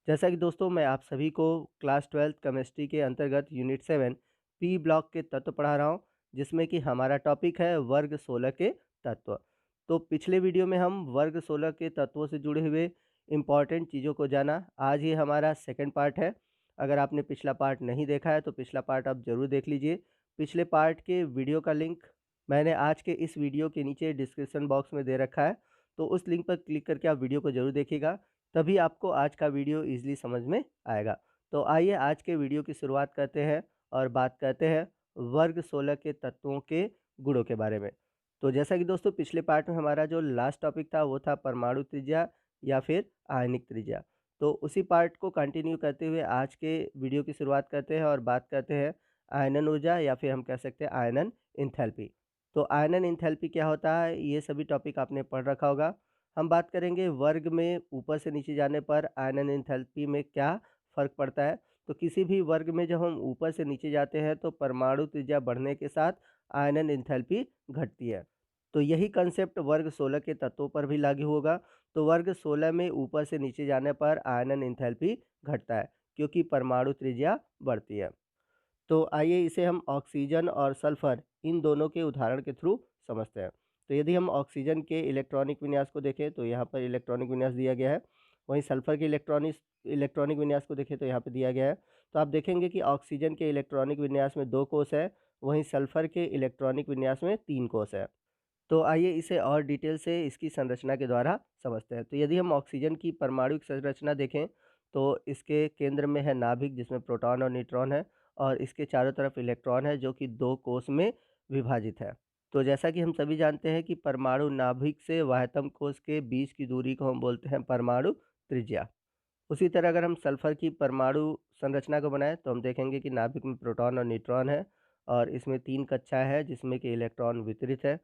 जैसा कि दोस्तों मैं आप सभी को क्लास 12th केमिस्ट्री के अंतर्गत यूनिट 7 पी ब्लॉक के तत्व पढ़ा रहा हूं, जिसमें कि हमारा टॉपिक है वर्ग 16 के तत्व। तो पिछले वीडियो में हम वर्ग 16 के तत्वों से जुड़े हुए इम्पॉर्टेंट चीज़ों को जाना। आज ये हमारा सेकंड पार्ट है। अगर आपने पिछला पार्ट नहीं देखा है तो पिछला पार्ट आप ज़रूर देख लीजिए। पिछले पार्ट के वीडियो का लिंक मैंने आज के इस वीडियो के नीचे डिस्क्रिप्शन बॉक्स में दे रखा है, तो उस लिंक पर क्लिक करके आप वीडियो को ज़रूर देखिएगा। तभी आपको आज का वीडियो ईज़िली समझ में आएगा। तो आइए आज के वीडियो की शुरुआत करते हैं और बात करते हैं वर्ग 16 के तत्वों के गुणों के बारे में। तो जैसा कि दोस्तों पिछले पार्ट में हमारा जो लास्ट टॉपिक था वो था परमाणु त्रिज्या या फिर आयनिक त्रिज्या। तो उसी पार्ट को कंटिन्यू करते हुए आज के वीडियो की शुरुआत करते हैं और बात करते हैं आयनन ऊर्जा या फिर हम कह सकते हैं आयनन एंथैल्पी। तो आयनन एंथैल्पी क्या होता है, ये सभी टॉपिक आपने पढ़ रखा होगा। हम बात करेंगे वर्ग में ऊपर से नीचे जाने पर आयनन एंथैल्पी में क्या फ़र्क पड़ता है। तो किसी भी वर्ग में जब हम ऊपर से नीचे जाते हैं तो परमाणु त्रिज्या बढ़ने के साथ आयनन एंथैल्पी घटती है। तो यही कंसेप्ट वर्ग 16 के तत्वों पर भी लागू होगा। तो वर्ग 16 में ऊपर से नीचे जाने पर आयनन एंथैल्पी घटता है, क्योंकि परमाणु त्रिज्या बढ़ती है। तो आइए इसे हम ऑक्सीजन और सल्फर इन दोनों के उदाहरण के थ्रू समझते हैं। तो यदि हम ऑक्सीजन के इलेक्ट्रॉनिक विन्यास को देखें तो यहाँ पर इलेक्ट्रॉनिक विन्यास दिया गया है। वहीं सल्फर के इलेक्ट्रॉनिक विन्यास को देखें तो यहाँ पे दिया गया है। तो आप देखेंगे कि ऑक्सीजन के इलेक्ट्रॉनिक विन्यास में 2 कोष है, वहीं सल्फर के इलेक्ट्रॉनिक विन्यास में 3 कोष है। तो आइए इसे और डिटेल से इसकी संरचना के द्वारा समझते हैं। तो यदि हम ऑक्सीजन की परमाणुिक संरचना देखें तो इसके केंद्र में है नाभिक, जिसमें प्रोटॉन और न्यूट्रॉन है, और इसके चारों तरफ इलेक्ट्रॉन है जो कि 2 कोष में विभाजित है। तो जैसा कि हम सभी जानते हैं कि परमाणु नाभिक से वाह्यतम कोष के बीच की दूरी को हम बोलते हैं परमाणु त्रिज्या। उसी तरह अगर हम सल्फर की परमाणु संरचना को बनाएं तो हम देखेंगे कि नाभिक में प्रोटॉन और न्यूट्रॉन है, और इसमें 3 कक्षाएं हैं जिसमें कि इलेक्ट्रॉन वितरित है।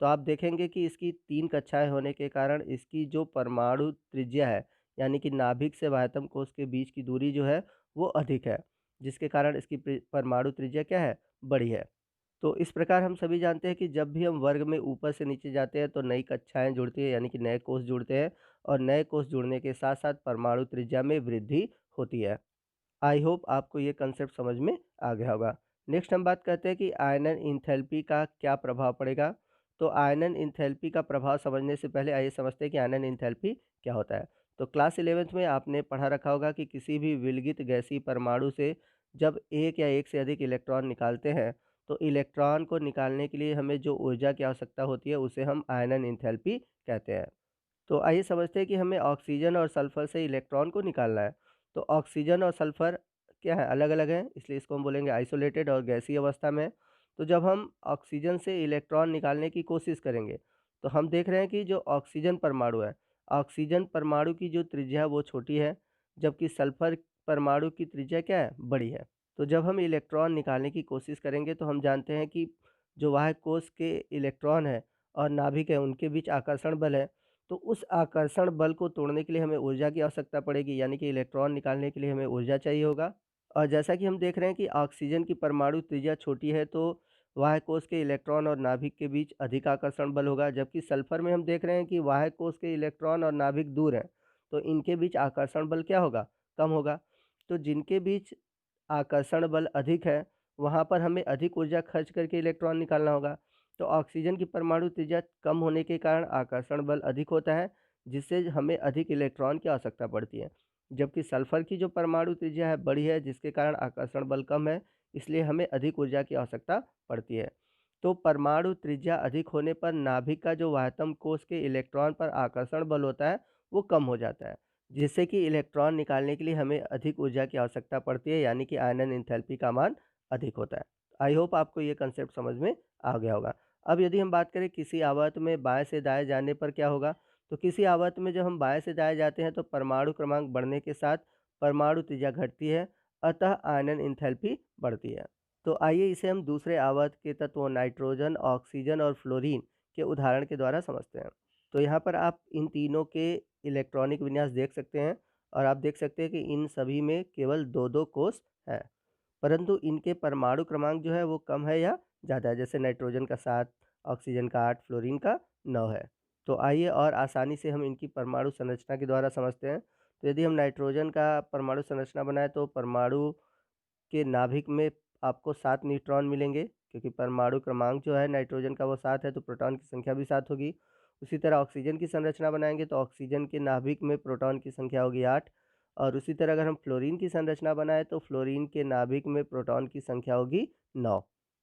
तो आप देखेंगे कि इसकी 3 कक्षाएं होने के कारण इसकी जो परमाणु त्रिज्या है, यानी कि नाभिक से वाह्यतम कोष के बीच की दूरी जो है वो अधिक है, जिसके कारण इसकी परमाणु त्रिज्या क्या है, बड़ी है। तो इस प्रकार हम सभी जानते हैं कि जब भी हम वर्ग में ऊपर से नीचे जाते हैं तो नई कक्षाएं जुड़ती है, यानी कि नए कोष जुड़ते हैं, और नए कोष जुड़ने के साथ साथ परमाणु त्रिज्या में वृद्धि होती है। आई होप आपको ये कंसेप्ट समझ में आ गया होगा। नेक्स्ट हम बात करते हैं कि आयनन एंथैल्पी का क्या प्रभाव पड़ेगा। तो आयनन एंथैल्पी का प्रभाव समझने से पहले आइए समझते हैं कि आयनन एंथैल्पी क्या होता है। तो क्लास 11th में आपने पढ़ा रखा होगा कि किसी भी विलगित गैसीय परमाणु से जब एक या एक से अधिक इलेक्ट्रॉन निकालते हैं तो इलेक्ट्रॉन को निकालने के लिए हमें जो ऊर्जा की आवश्यकता होती है उसे हम आयनन एंथैल्पी कहते हैं। तो आइए समझते हैं कि हमें ऑक्सीजन और सल्फर से इलेक्ट्रॉन को निकालना है। तो ऑक्सीजन और सल्फर क्या है, अलग-अलग हैं, इसलिए इसको हम बोलेंगे आइसोलेटेड और गैसीय अवस्था में है। तो जब हम ऑक्सीजन से इलेक्ट्रॉन निकालने की कोशिश करेंगे, तो हम देख रहे हैं कि जो ऑक्सीजन परमाणु है, ऑक्सीजन परमाणु की जो त्रिज्या है वो छोटी है, जबकि सल्फर परमाणु की त्रिज्या क्या है, बड़ी है। तो जब हम इलेक्ट्रॉन निकालने की कोशिश करेंगे तो हम जानते हैं कि जो वाहक कोष के इलेक्ट्रॉन है और नाभिक है उनके बीच आकर्षण बल है। तो उस आकर्षण बल को तोड़ने के लिए हमें ऊर्जा की आवश्यकता पड़ेगी, यानी कि इलेक्ट्रॉन निकालने के लिए हमें ऊर्जा चाहिए होगा। और जैसा कि हम देख रहे हैं कि ऑक्सीजन की परमाणु त्रिज्या छोटी है, तो वाह्य कोष के इलेक्ट्रॉन और नाभिक के बीच अधिक आकर्षण बल होगा, जबकि सल्फर में हम देख रहे हैं कि वाह्य कोष के इलेक्ट्रॉन और नाभिक दूर हैं, तो इनके बीच आकर्षण बल क्या होगा, कम होगा। तो जिनके बीच आकर्षण बल अधिक है, वहाँ पर हमें अधिक ऊर्जा खर्च करके इलेक्ट्रॉन निकालना होगा। तो ऑक्सीजन की परमाणु त्रिज्या कम होने के कारण आकर्षण बल अधिक होता है, जिससे हमें अधिक इलेक्ट्रॉन की आवश्यकता पड़ती है। जबकि सल्फर की जो परमाणु त्रिज्या है बड़ी है, जिसके कारण आकर्षण बल कम है, इसलिए हमें अधिक ऊर्जा की आवश्यकता पड़ती है। तो परमाणु त्रिज्या अधिक होने पर नाभिक का जो वाह्यतम कोष के इलेक्ट्रॉन पर आकर्षण बल होता है वो कम हो जाता है, जिससे कि इलेक्ट्रॉन निकालने के लिए हमें अधिक ऊर्जा की आवश्यकता पड़ती है, यानी कि आयनन एंथैल्पी का मान अधिक होता है। आई होप आपको ये कंसेप्ट समझ में आ गया होगा। अब यदि हम बात करें किसी आवर्त में बाएं से दाएं जाने पर क्या होगा, तो किसी आवर्त में जब हम बाएं से दाएं जाते हैं तो परमाणु क्रमांक बढ़ने के साथ परमाणु त्रिज्या घटती है, अतः आयनन एंथैल्पी बढ़ती है। तो आइए इसे हम दूसरे आवर्त के तत्वों नाइट्रोजन, ऑक्सीजन और फ्लोरीन के उदाहरण के द्वारा समझते हैं। तो यहाँ पर आप इन तीनों के इलेक्ट्रॉनिक विन्यास देख सकते हैं, और आप देख सकते हैं कि इन सभी में केवल 2-2 कोष हैं, परंतु इनके परमाणु क्रमांक जो है वो कम है या ज़्यादा है। जैसे नाइट्रोजन का 7, ऑक्सीजन का 8, फ्लोरीन का 9 है। तो आइए और आसानी से हम इनकी परमाणु संरचना के द्वारा समझते हैं। तो यदि हम नाइट्रोजन का परमाणु संरचना बनाएँ तो परमाणु के नाभिक में आपको 7 न्यूट्रॉन मिलेंगे, क्योंकि परमाणु क्रमांक जो है नाइट्रोजन का वो 7 है, तो प्रोटॉन की संख्या भी 7 होगी। उसी तरह ऑक्सीजन की संरचना बनाएँगे तो ऑक्सीजन के नाभिक में प्रोटॉन की संख्या होगी 8, और उसी तरह अगर हम फ्लोरीन की संरचना बनाएँ तो फ्लोरीन के नाभिक में प्रोटॉन की संख्या होगी 9।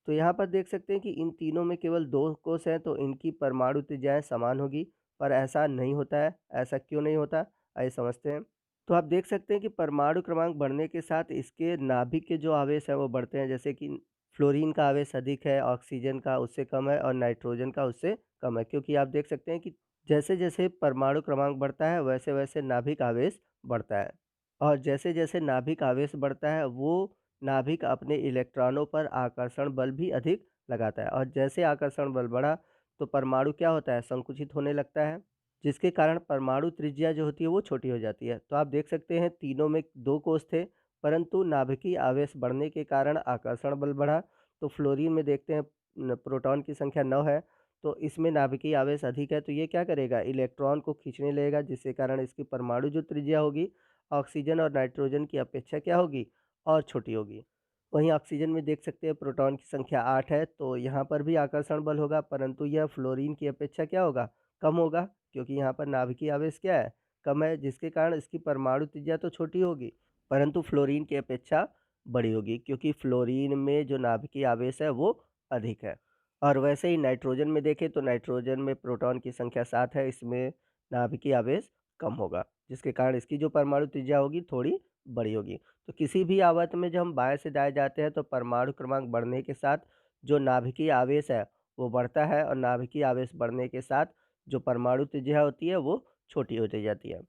तो यहाँ पर देख सकते हैं कि इन तीनों में केवल 2 कोष हैं, तो इनकी परमाणु त्रिज्याएँ समान होगी, पर ऐसा नहीं होता है। ऐसा क्यों नहीं होता? आइए समझते हैं। तो आप देख सकते हैं कि परमाणु क्रमांक बढ़ने के साथ इसके नाभिक के जो आवेश हैं वो बढ़ते हैं, जैसे कि फ्लोरीन का आवेश अधिक है, ऑक्सीजन का उससे कम है और नाइट्रोजन का उससे कम है, क्योंकि आप देख सकते हैं कि जैसे-जैसे परमाणु क्रमांक बढ़ता है वैसे-वैसे नाभिक आवेश बढ़ता है, और जैसे-जैसे नाभिक आवेश बढ़ता है वो नाभिक अपने इलेक्ट्रॉनों पर आकर्षण बल भी अधिक लगाता है, और जैसे आकर्षण बल बढ़ा तो परमाणु क्या होता है? संकुचित होने लगता है, जिसके कारण परमाणु त्रिज्या जो होती है वो छोटी हो जाती है। तो आप देख सकते हैं तीनों में 2 कोष थे, परंतु नाभिकीय आवेश बढ़ने के कारण आकर्षण बल बढ़ा। तो फ्लोरीन में देखते हैं प्रोटॉन की संख्या 9 है, तो इसमें नाभिकीय आवेश अधिक है, तो ये क्या करेगा? इलेक्ट्रॉन को खींचने लगेगा, जिसके कारण इसकी परमाणु जो त्रिज्या होगी ऑक्सीजन और नाइट्रोजन की अपेक्षा क्या होगी? और छोटी होगी। वहीं ऑक्सीजन में देख सकते हैं प्रोटॉन की संख्या 8 है, तो यहाँ पर भी आकर्षण बल होगा, परंतु यह फ्लोरीन की अपेक्षा क्या होगा? कम होगा, क्योंकि यहाँ पर नाभिकीय आवेश क्या है? कम है, जिसके कारण इसकी परमाणु त्रिज्या तो छोटी होगी, परंतु फ्लोरीन की अपेक्षा बड़ी होगी, क्योंकि फ्लोरीन में जो नाभिकीय आवेश है वो अधिक है। और वैसे ही नाइट्रोजन में देखें तो नाइट्रोजन में प्रोटॉन की संख्या 7 है, इसमें नाभिकीय आवेश कम होगा, जिसके कारण इसकी जो परमाणु त्रिज्या होगी थोड़ी बड़ी होगी। तो किसी भी आवर्त में जब हम बाएं से दाएं जाते हैं तो परमाणु क्रमांक बढ़ने के साथ जो नाभिकीय आवेश है वो बढ़ता है, और नाभिकीय आवेश बढ़ने के साथ जो परमाणु त्रिज्या होती है वो छोटी होती जाती है।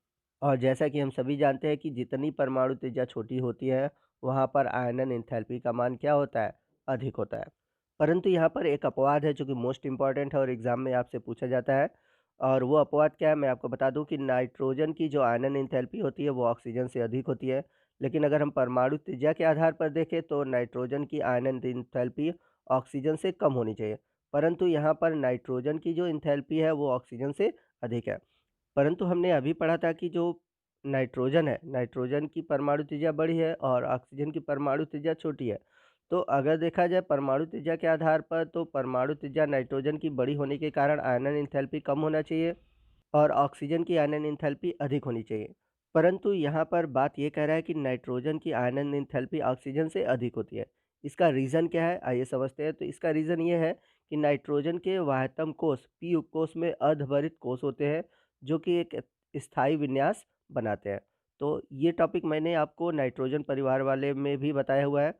और जैसा कि हम सभी जानते हैं कि जितनी परमाणु त्रिज्या छोटी होती है वहाँ पर आयनन एंथैल्पी का मान क्या होता है? अधिक होता है। परंतु यहाँ पर एक अपवाद है जो कि मोस्ट इम्पॉर्टेंट है और एग्जाम में आपसे पूछा जाता है, और वो अपवाद क्या है मैं आपको बता दूं कि नाइट्रोजन की जो आयनन एंथैल्पी होती है वो ऑक्सीजन से अधिक होती है, लेकिन अगर हम परमाणु त्रिज्या के आधार पर देखें तो नाइट्रोजन की आयनन एंथैल्पी ऑक्सीजन से कम होनी चाहिए, परंतु यहाँ पर नाइट्रोजन की जो एंथैल्पी है वो ऑक्सीजन से अधिक है। परंतु हमने अभी पढ़ा था कि जो नाइट्रोजन है, नाइट्रोजन की परमाणु त्रिज्या बड़ी है और ऑक्सीजन की परमाणु त्रिज्या छोटी है। तो अगर देखा जाए परमाणु त्रिज्या के आधार पर तो परमाणु त्रिज्या नाइट्रोजन की बड़ी होने के कारण आयनन एंथैल्पी कम होना चाहिए और ऑक्सीजन की आयनन एंथैल्पी अधिक होनी चाहिए। परंतु यहाँ पर बात ये कह रहा है कि नाइट्रोजन की आयनन एंथैल्पी ऑक्सीजन से अधिक होती है। इसका रीज़न क्या है? आइए समझते हैं। तो इसका रीज़न ये है कि नाइट्रोजन के वाह्यतम कोष पी उपकोष में अर्धभरित कोष होते हैं, जो कि एक स्थायी विन्यास बनाते हैं। तो ये टॉपिक मैंने आपको नाइट्रोजन परिवार वाले में भी बताया हुआ है।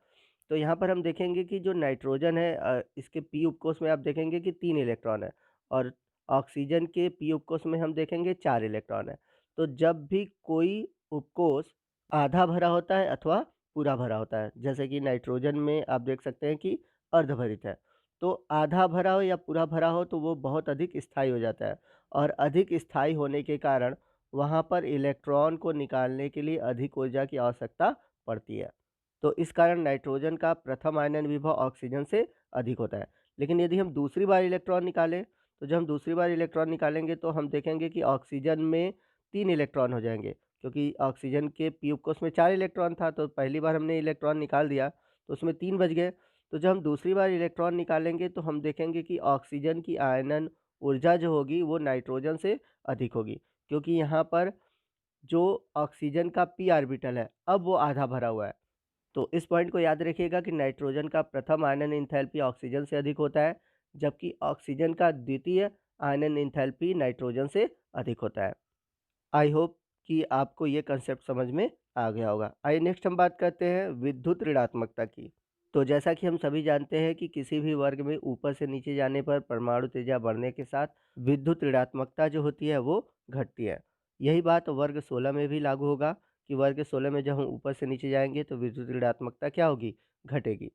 तो यहाँ पर हम देखेंगे कि जो नाइट्रोजन है इसके पी उपकोष में आप देखेंगे कि 3 इलेक्ट्रॉन है, और ऑक्सीजन के पी उपकोष में हम देखेंगे 4 इलेक्ट्रॉन है। तो जब भी कोई उपकोष आधा भरा होता है अथवा पूरा भरा होता है, जैसे कि नाइट्रोजन में आप देख सकते हैं कि अर्धभरित है, तो आधा भरा हो या पूरा भरा हो तो वो बहुत अधिक स्थायी हो जाता है, और अधिक स्थायी होने के कारण वहाँ पर इलेक्ट्रॉन को निकालने के लिए अधिक ऊर्जा की आवश्यकता पड़ती है। तो इस कारण नाइट्रोजन का प्रथम आयनन विभव ऑक्सीजन से अधिक होता है। लेकिन यदि हम दूसरी बार इलेक्ट्रॉन निकालें, तो जब हम दूसरी बार इलेक्ट्रॉन निकालेंगे तो हम देखेंगे कि ऑक्सीजन में 3 इलेक्ट्रॉन हो जाएँगे, क्योंकि ऑक्सीजन के पी उपकोष में 4 इलेक्ट्रॉन था, तो पहली बार हमने इलेक्ट्रॉन निकाल दिया, तो उसमें 3 बच गए। तो जब हम दूसरी बार इलेक्ट्रॉन निकालेंगे तो हम देखेंगे कि ऑक्सीजन की आयनन ऊर्जा जो होगी वो नाइट्रोजन से अधिक होगी, क्योंकि यहाँ पर जो ऑक्सीजन का पी ऑर्बिटल है, अब वो आधा भरा हुआ है। तो इस पॉइंट को याद रखिएगा कि नाइट्रोजन का प्रथम आयनन एंथैल्पी ऑक्सीजन से अधिक होता है, जबकि ऑक्सीजन का द्वितीय आयनन एंथैल्पी नाइट्रोजन से अधिक होता है। आई होप कि आपको ये कंसेप्ट समझ में आ गया होगा। आइए नेक्स्ट हम बात करते हैं विद्युत ऋणात्मकता की। तो जैसा कि हम सभी जानते हैं कि किसी भी वर्ग में ऊपर से नीचे जाने पर परमाणु त्रिज्या बढ़ने के साथ विद्युत ऋणात्मकता जो होती है वो घटती है। यही बात वर्ग 16 में भी लागू होगा कि वर्ग 16 में जब हम ऊपर से नीचे जाएंगे तो विद्युत ऋणात्मकता क्या होगी? घटेगी।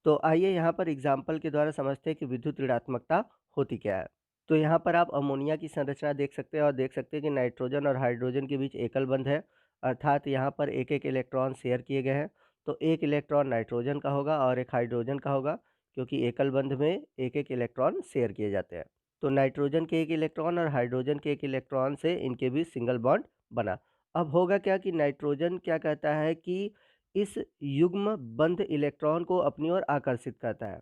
तो आइए यहाँ पर एग्जाम्पल के द्वारा समझते हैं कि विद्युत ऋणात्मकता होती क्या है। तो यहाँ पर आप अमोनिया की संरचना देख सकते हैं और देख सकते हैं कि नाइट्रोजन और हाइड्रोजन के बीच एकल बंध है, अर्थात यहाँ पर एक एक इलेक्ट्रॉन शेयर किए गए हैं। तो एक इलेक्ट्रॉन नाइट्रोजन का होगा और एक हाइड्रोजन का होगा, क्योंकि एकल बंध में एक एक इलेक्ट्रॉन शेयर किए जाते हैं। तो नाइट्रोजन के एक इलेक्ट्रॉन और हाइड्रोजन के एक इलेक्ट्रॉन से इनके बीच सिंगल बॉन्ड बना, अब होगा क्या कि नाइट्रोजन क्या कहता है कि इस युग्म बंध इलेक्ट्रॉन को अपनी ओर आकर्षित करता है।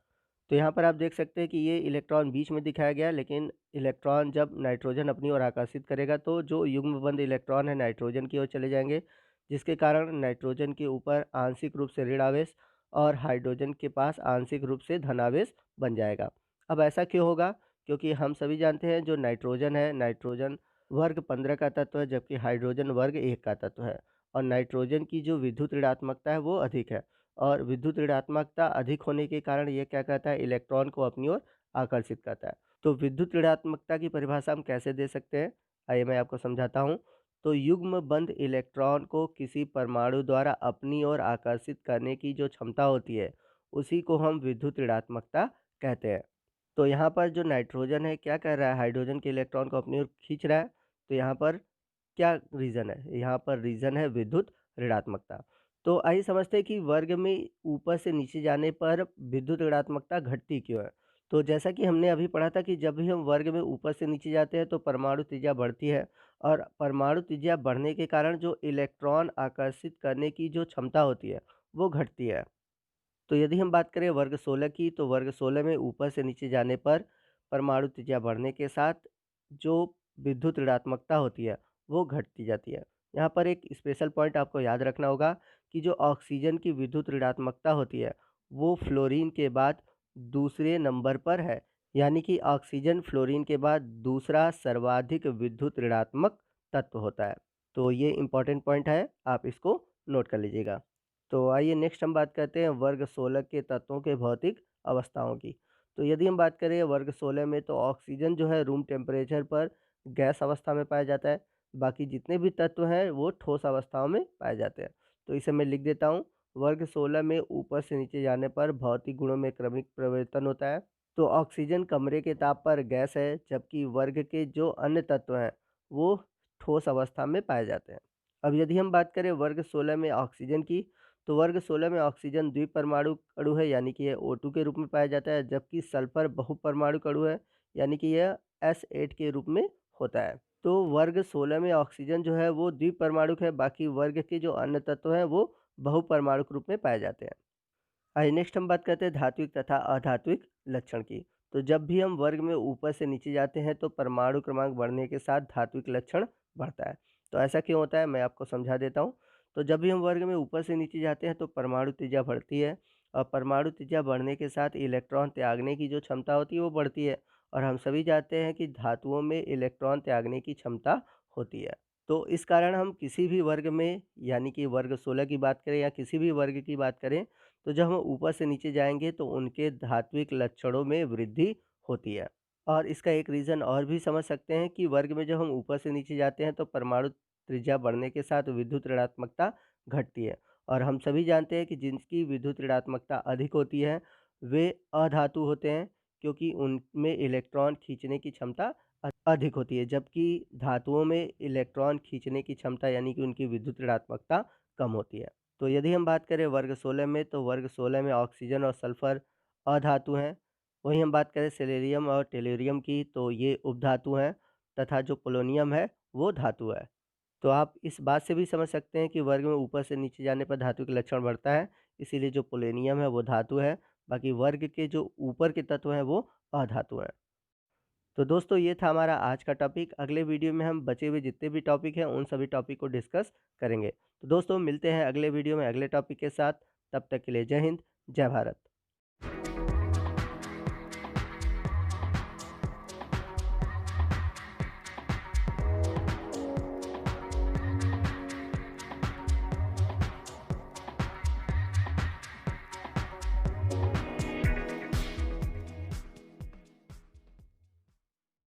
तो यहाँ पर आप देख सकते हैं कि ये इलेक्ट्रॉन बीच में दिखाया गया है, लेकिन इलेक्ट्रॉन जब नाइट्रोजन अपनी ओर आकर्षित करेगा तो जो युग्म बंध इलेक्ट्रॉन है नाइट्रोजन की ओर चले जाएंगे, जिसके कारण नाइट्रोजन के ऊपर आंशिक रूप से ऋण आवेश और हाइड्रोजन के पास आंशिक रूप से धनावेश बन जाएगा। अब ऐसा क्यों होगा? क्योंकि हम सभी जानते हैं जो नाइट्रोजन है, नाइट्रोजन वर्ग 15 का तत्व है, जबकि हाइड्रोजन वर्ग 1 का तत्व है। और नाइट्रोजन की जो विद्युत ऋणात्मकता है वो अधिक है, और विद्युत ऋणात्मकता अधिक होने के कारण ये क्या कहता है, इलेक्ट्रॉन को अपनी ओर आकर्षित करता है। तो विद्युत ऋणात्मकता की परिभाषा हम कैसे दे सकते हैं, आइए मैं आपको समझाता हूँ। तो युग्म बंध इलेक्ट्रॉन को किसी परमाणु द्वारा अपनी ओर आकर्षित करने की जो क्षमता होती है, उसी को हम विद्युत ऋणात्मकता कहते हैं। तो यहाँ पर जो नाइट्रोजन है क्या कर रहा है, हाइड्रोजन के इलेक्ट्रॉन को अपनी ओर खींच रहा है। तो यहाँ पर क्या रीज़न है? यहाँ पर रीज़न है विद्युत ऋणात्मकता। तो आइए समझते हैं कि वर्ग में ऊपर से नीचे जाने पर विद्युत ऋणात्मकता घटती क्यों है? तो जैसा कि हमने अभी पढ़ा था कि जब भी हम वर्ग में ऊपर से नीचे जाते हैं तो परमाणु त्रिज्या बढ़ती है, और परमाणु त्रिज्या बढ़ने के कारण जो इलेक्ट्रॉन आकर्षित करने की जो क्षमता होती है, वो घटती है। तो यदि हम बात करें वर्ग 16 की, तो वर्ग 16 में ऊपर से नीचे जाने पर परमाणु त्रिज्या बढ़ने के साथ जो विद्युत ऋणात्मकता होती है वो घटती जाती है। यहाँ पर एक स्पेशल पॉइंट आपको याद रखना होगा कि जो ऑक्सीजन की विद्युत ऋणात्मकता होती है वो फ्लोरीन के बाद दूसरे नंबर पर है, यानी कि ऑक्सीजन फ्लोरीन के बाद दूसरा सर्वाधिक विद्युत ऋणात्मक तत्व होता है। तो ये इम्पॉर्टेंट पॉइंट है, आप इसको नोट कर लीजिएगा। तो आइए नेक्स्ट हम बात करते हैं वर्ग 16 के तत्वों के भौतिक अवस्थाओं की। तो यदि हम बात करें वर्ग 16 में, तो ऑक्सीजन जो है रूम टेम्परेचर पर गैस अवस्था में पाया जाता है। बाकी जितने भी तत्व हैं वो ठोस अवस्थाओं में पाए जाते हैं। तो इसे मैं लिख देता हूँ। वर्ग 16 में ऊपर से नीचे जाने पर भौतिक गुणों में क्रमिक परिवर्तन होता है। तो ऑक्सीजन कमरे के ताप पर गैस है, जबकि वर्ग के जो अन्य तत्व हैं वो ठोस अवस्था में पाए जाते हैं। अब यदि हम बात करें वर्ग 16 में ऑक्सीजन की, तो वर्ग 16 में ऑक्सीजन द्विपरमाणु अणु है, यानी कि यह O2 के रूप में पाया जाता है, जबकि सल्फर बहुपरमाणु अणु है, यानी कि यह S8 के रूप में होता है। तो वर्ग 16 में ऑक्सीजन जो है वो द्विपरमाणुक है, बाकी वर्ग के जो अन्य तत्व हैं वो बहुपरमाणुक रूप में पाए जाते हैं। आइए नेक्स्ट हम बात करते हैं धात्विक तथा अधात्विक लक्षण की। तो जब भी हम वर्ग में ऊपर से नीचे जाते हैं तो परमाणु क्रमांक बढ़ने के साथ धात्विक लक्षण बढ़ता है। तो ऐसा क्यों होता है, मैं आपको समझा देता हूँ। तो जब भी हम वर्ग में ऊपर से नीचे जाते हैं तो परमाणु त्रिज्या बढ़ती है, और परमाणु त्रिज्या बढ़ने के साथ इलेक्ट्रॉन त्यागने की जो क्षमता होती है वो बढ़ती है। और हम सभी जानते हैं कि धातुओं में इलेक्ट्रॉन त्यागने की क्षमता होती है। तो इस कारण हम किसी भी वर्ग में, यानी कि वर्ग 16 की बात करें या किसी भी वर्ग की बात करें, तो जब हम ऊपर से नीचे जाएँगे तो उनके धात्विक लक्षणों में वृद्धि होती है। और इसका एक रीज़न और भी समझ सकते हैं कि वर्ग में जब हम ऊपर से नीचे जाते हैं तो परमाणु त्रिज्या बढ़ने के साथ विद्युत ऋणात्मकता घटती है। और हम सभी जानते हैं कि जिनकी विद्युत ऋणात्मकता अधिक होती है वे अधातु होते हैं, क्योंकि उनमें इलेक्ट्रॉन खींचने की क्षमता अधिक होती है, जबकि धातुओं में इलेक्ट्रॉन खींचने की क्षमता यानी कि उनकी विद्युत ऋणात्मकता कम होती है। तो यदि हम बात करें वर्ग 16 में, तो वर्ग 16 में ऑक्सीजन और सल्फर अधातु हैं। वहीं हम बात करें सेलेनियम और टेलुरियम की, तो ये उपधातु हैं, तथा जो पोलोनियम है वो धातु है। तो आप इस बात से भी समझ सकते हैं कि वर्ग में ऊपर से नीचे जाने पर धातु का लक्षण बढ़ता है, इसीलिए जो पोलोनियम है वो धातु है, बाकी वर्ग के जो ऊपर के तत्व हैं वो अधातु हैं। तो दोस्तों ये था हमारा आज का टॉपिक। अगले वीडियो में हम बचे हुए जितने भी टॉपिक हैं उन सभी टॉपिक को डिस्कस करेंगे। तो दोस्तों मिलते हैं अगले वीडियो में अगले टॉपिक के साथ। तब तक के लिए जय हिंद, जय भारत।